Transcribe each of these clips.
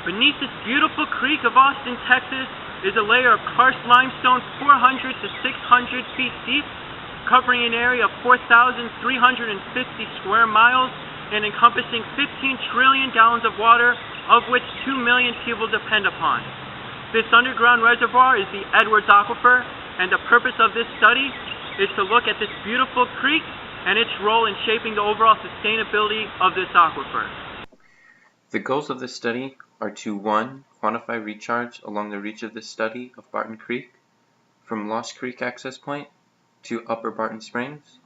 Beneath this beautiful creek of Austin, Texas, is a layer of karst limestone 400 to 600 feet deep, covering an area of 4,350 square miles and encompassing 15 trillion gallons of water, of which 2 million people depend upon. This underground reservoir is the Edwards Aquifer, and the purpose of this study is to look at this beautiful creek and its role in shaping the overall sustainability of this aquifer. The goals of this study are to 1. Quantify recharge along the reach of this study of Barton Creek from Lost Creek access point to Upper Barton Springs.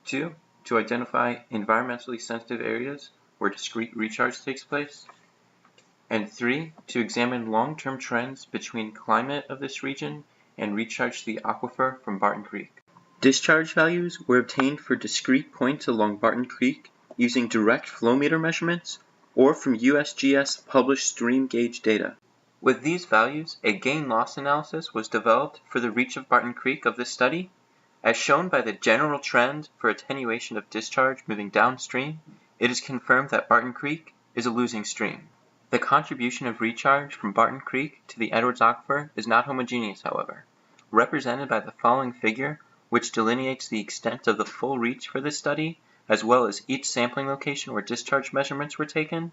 2. To identify environmentally sensitive areas where discrete recharge takes place. And 3. To examine long-term trends between climate of this region and recharge to the aquifer from Barton Creek. Discharge values were obtained for discrete points along Barton Creek using direct flow meter measurements or from USGS published stream gauge data. With these values, a gain-loss analysis was developed for the reach of Barton Creek of this study. As shown by the general trend for attenuation of discharge moving downstream, it is confirmed that Barton Creek is a losing stream. The contribution of recharge from Barton Creek to the Edwards Aquifer is not homogeneous, however, represented by the following figure, which delineates the extent of the full reach for this study, as well as each sampling location where discharge measurements were taken.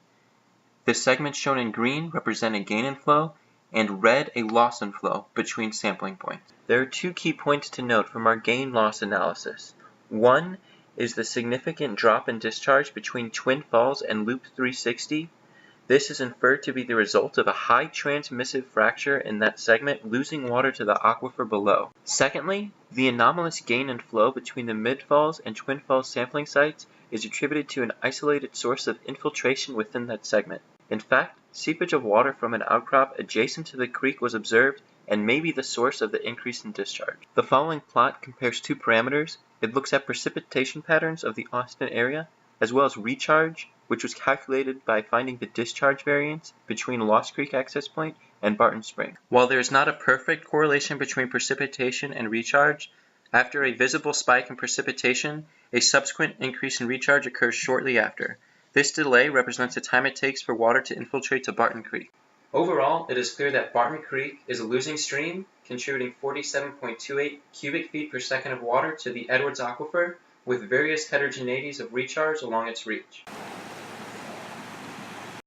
The segments shown in green represent a gain in flow, and red a loss in flow between sampling points. There are 2 key points to note from our gain-loss analysis. One is the significant drop in discharge between Twin Falls and Loop 360. This is inferred to be the result of a high transmissive fracture in that segment losing water to the aquifer below. Secondly, the anomalous gain in flow between the Mid-Falls and Twin Falls sampling sites is attributed to an isolated source of infiltration within that segment. In fact, seepage of water from an outcrop adjacent to the creek was observed and may be the source of the increase in discharge. The following plot compares 2 parameters. It looks at precipitation patterns of the Austin area, as well as recharge, which was calculated by finding the discharge variance between Lost Creek access point and Barton Spring. While there is not a perfect correlation between precipitation and recharge, after a visible spike in precipitation, a subsequent increase in recharge occurs shortly after. This delay represents the time it takes for water to infiltrate to Barton Creek. Overall, it is clear that Barton Creek is a losing stream, contributing 47.28 cubic feet per second of water to the Edwards Aquifer, with various heterogeneities of recharge along its reach.